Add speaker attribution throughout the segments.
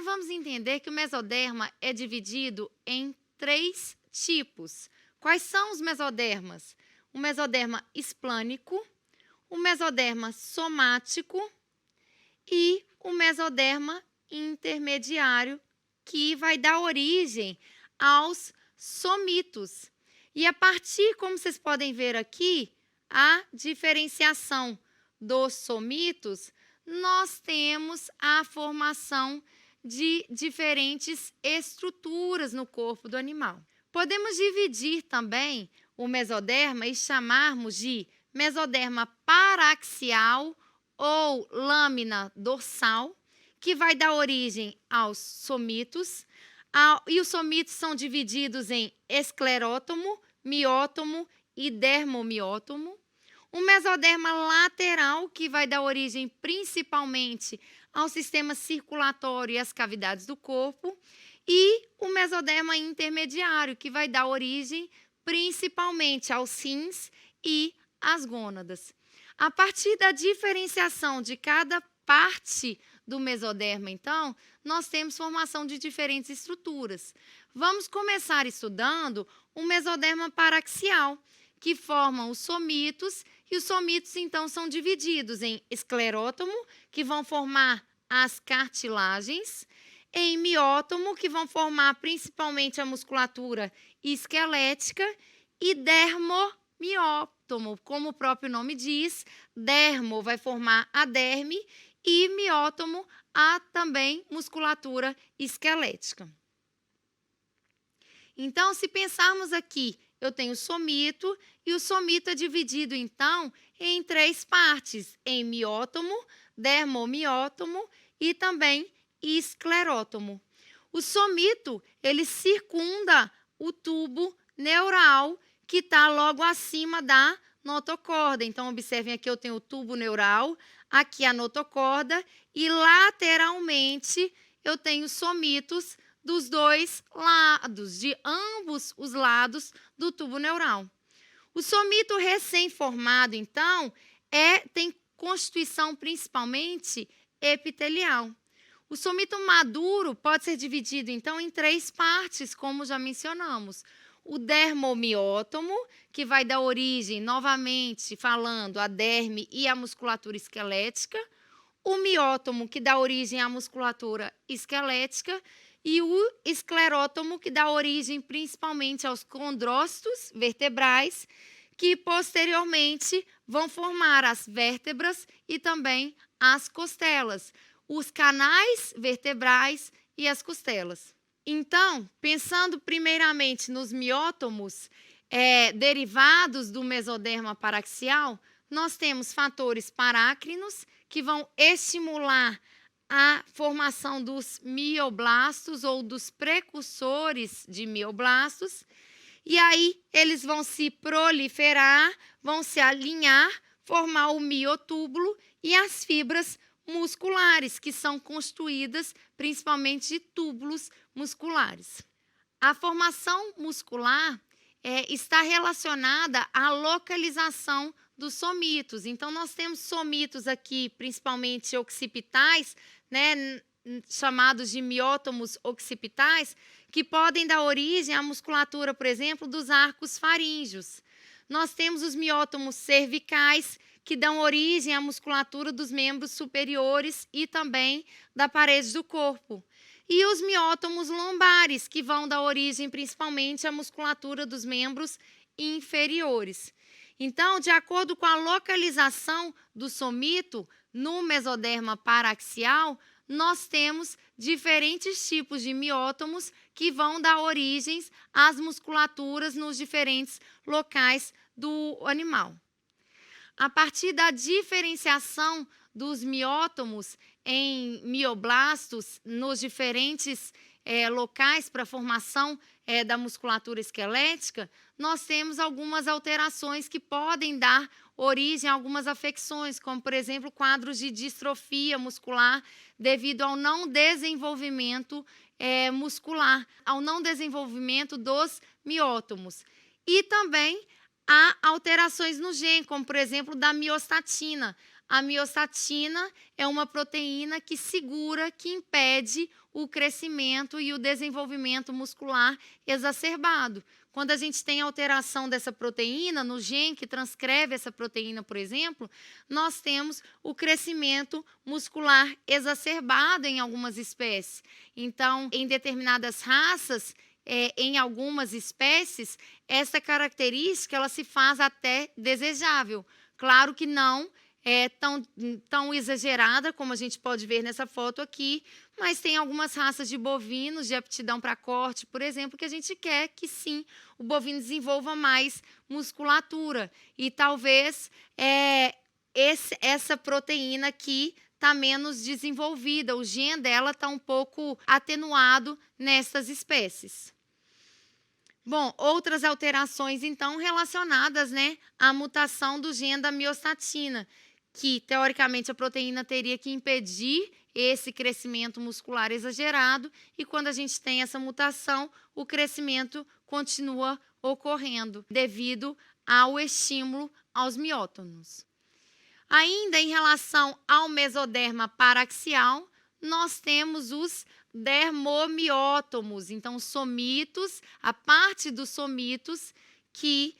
Speaker 1: vamos entender que o mesoderma é dividido em 3 tipos. Quais são os mesodermas? O mesoderma esplânico, o mesoderma somático e o mesoderma intermediário, que vai dar origem aos somitos. E a partir, como vocês podem ver aqui, a diferenciação dos somitos, nós temos a formação de diferentes estruturas no corpo do animal. Podemos dividir também o mesoderma e chamarmos de mesoderma paraxial ou lâmina dorsal, que vai dar origem aos somitos. E os somitos são divididos em esclerótomo, miótomo e dermomiótomo. O mesoderma lateral, que vai dar origem principalmente ao sistema circulatório e às cavidades do corpo. E o mesoderma intermediário, que vai dar origem principalmente aos rins e às gônadas. A partir da diferenciação de cada parte do mesoderma, então, nós temos formação de diferentes estruturas. Vamos começar estudando o mesoderma paraxial, que formam os somitos, e os somitos, então, são divididos em esclerótomo, que vão formar as cartilagens, em miótomo, que vão formar principalmente a musculatura esquelética, e dermomiótomo, como o próprio nome diz, dermo vai formar a derme, e miótomo, a também musculatura esquelética. Então, se pensarmos aqui, eu tenho somito, e o somito é dividido, então, em 3 partes, em miótomo, dermomiótomo e também esclerótomo. O somito, ele circunda o tubo neural que está logo acima da notocorda. Então, observem aqui, eu tenho o tubo neural, aqui a notocorda, e lateralmente eu tenho somitos dos 2 lados, de ambos os lados do tubo neural. O somito recém-formado, então, tem constituição principalmente epitelial. O somito maduro pode ser dividido, então, em 3 partes, como já mencionamos. O dermomiótomo, que vai dar origem, novamente falando, à derme e à musculatura esquelética. O miótomo, que dá origem à musculatura esquelética. E o esclerótomo, que dá origem principalmente aos condrócitos vertebrais, que posteriormente vão formar as vértebras e também as costelas, os canais vertebrais e as costelas. Então, pensando primeiramente nos miótomos derivados do mesoderma paraxial, nós temos fatores parácrinos que vão estimular a formação dos mioblastos ou dos precursores de mioblastos, e aí eles vão se proliferar, vão se alinhar, formar o miotúbulo e as fibras musculares, que são constituídas principalmente de túbulos musculares. A formação muscular está relacionada à localização dos somitos. Então, nós temos somitos aqui, principalmente occipitais, chamados de miótomos occipitais, que podem dar origem à musculatura, por exemplo, dos arcos faríngeos. Nós temos os miótomos cervicais, que dão origem à musculatura dos membros superiores e também da parede do corpo. E os miótomos lombares, que vão dar origem principalmente à musculatura dos membros inferiores. Então, de acordo com a localização do somito no mesoderma paraxial, nós temos diferentes tipos de miótomos que vão dar origens às musculaturas nos diferentes locais do animal. A partir da diferenciação dos miótomos em mioblastos nos diferentes locais para a formação da musculatura esquelética, nós temos algumas alterações que podem dar origem a algumas afecções, como, por exemplo, quadros de distrofia muscular devido ao não desenvolvimento muscular, ao não desenvolvimento dos miótomos. E também há alterações no gene, como, por exemplo, da miostatina. A miostatina é uma proteína que segura, que impede o crescimento e o desenvolvimento muscular exacerbado. Quando a gente tem alteração dessa proteína, no gene que transcreve essa proteína, por exemplo, nós temos o crescimento muscular exacerbado em algumas espécies. Então, em determinadas raças, em algumas espécies, essa característica ela se faz até desejável. Claro que não é tão exagerada como a gente pode ver nessa foto aqui, mas tem algumas raças de bovinos de aptidão para corte, por exemplo, que a gente quer que sim, o bovino desenvolva mais musculatura. E talvez essa proteína aqui está menos desenvolvida, o gene dela está um pouco atenuado nessas espécies. Bom, outras alterações, então, relacionadas, né, à mutação do gene da miostatina, que, teoricamente, a proteína teria que impedir esse crescimento muscular exagerado, e quando a gente tem essa mutação, o crescimento continua ocorrendo devido ao estímulo aos miótonos. Ainda em relação ao mesoderma paraxial, nós temos os dermomiótomos, então somitos, a parte dos somitos que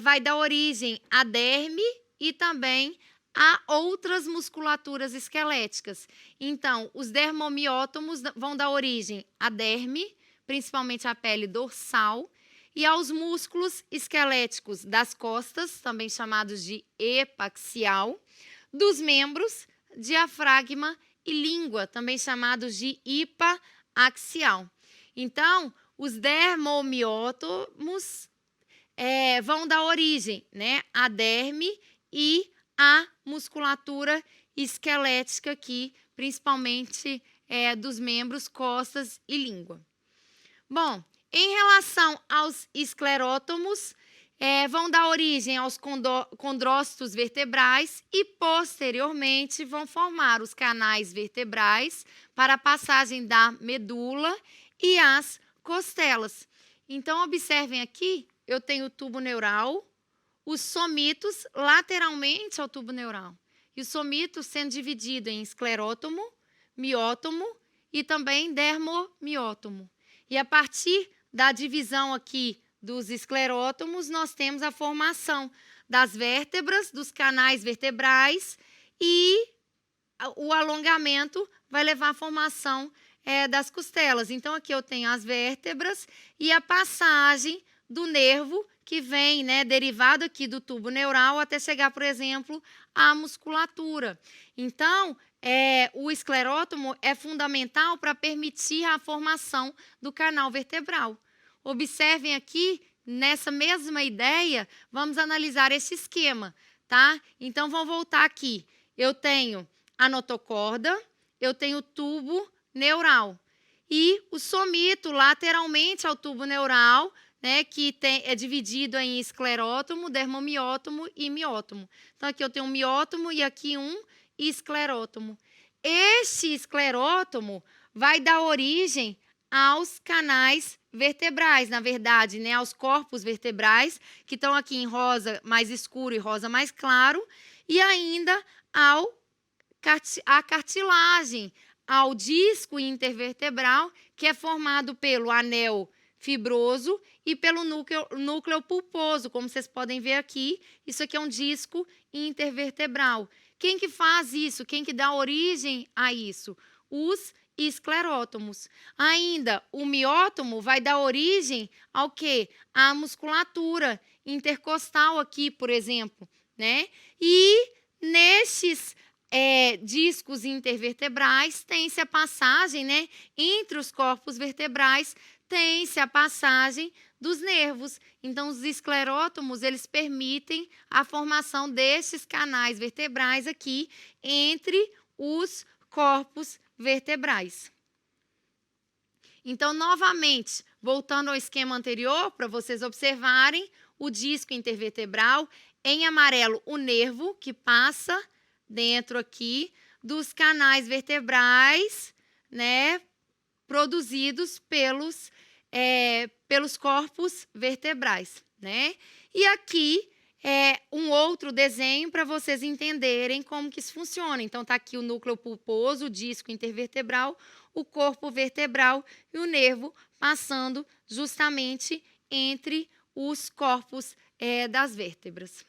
Speaker 1: vai dar origem à derme e também a outras musculaturas esqueléticas. Então, os dermomiótomos vão dar origem à derme, principalmente à pele dorsal, e aos músculos esqueléticos das costas, também chamados de epaxial, dos membros, diafragma e língua, também chamados de hipaaxial. Então, os dermomiótomos vão dar origem, né, à derme e à musculatura esquelética aqui, principalmente dos membros, costas e língua. Bom, em relação aos esclerótomos, vão dar origem aos condrócitos vertebrais e, posteriormente, vão formar os canais vertebrais para a passagem da medula e as costelas. Então, observem aqui, eu tenho o tubo neural, os somitos lateralmente ao tubo neural. E o somito sendo dividido em esclerótomo, miótomo e também dermomiótomo. E a partir da divisão aqui dos esclerótomos, nós temos a formação das vértebras, dos canais vertebrais e o alongamento vai levar à formação das costelas. Então, aqui eu tenho as vértebras e a passagem do nervo que vem, né, derivado aqui do tubo neural até chegar, por exemplo, à musculatura. Então, o esclerótomo é fundamental para permitir a formação do canal vertebral. Observem aqui, nessa mesma ideia, vamos analisar esse esquema, tá? Então, vamos voltar aqui. Eu tenho a notocorda, eu tenho o tubo neural e o somito lateralmente ao tubo neural, né, que é dividido em esclerótomo, dermomiótomo e miótomo. Então, aqui eu tenho um miótomo e aqui um esclerótomo. Este esclerótomo vai dar origem aos canais vertebrais, na verdade, né, aos corpos vertebrais, que estão aqui em rosa mais escuro e rosa mais claro, e ainda à cartilagem, ao disco intervertebral, que é formado pelo anel fibroso e pelo núcleo pulposo, como vocês podem ver aqui, isso aqui é um disco intervertebral. Quem que faz isso? Quem que dá origem a isso? Os esclerótomos. Ainda, o miótomo vai dar origem ao quê? À musculatura intercostal aqui, por exemplo, né? E nesses discos intervertebrais tem-se a passagem, né, entre os corpos vertebrais, tem-se a passagem dos nervos. Então, os esclerótomos, eles permitem a formação desses canais vertebrais aqui entre os corpos vertebrais. Então, novamente, voltando ao esquema anterior, para vocês observarem, o disco intervertebral, em amarelo, o nervo que passa dentro aqui dos canais vertebrais, né, produzidos pelos corpos vertebrais, né? E aqui um outro desenho para vocês entenderem como que isso funciona. Então, está aqui o núcleo pulposo, o disco intervertebral, o corpo vertebral e o nervo passando justamente entre os corpos das vértebras.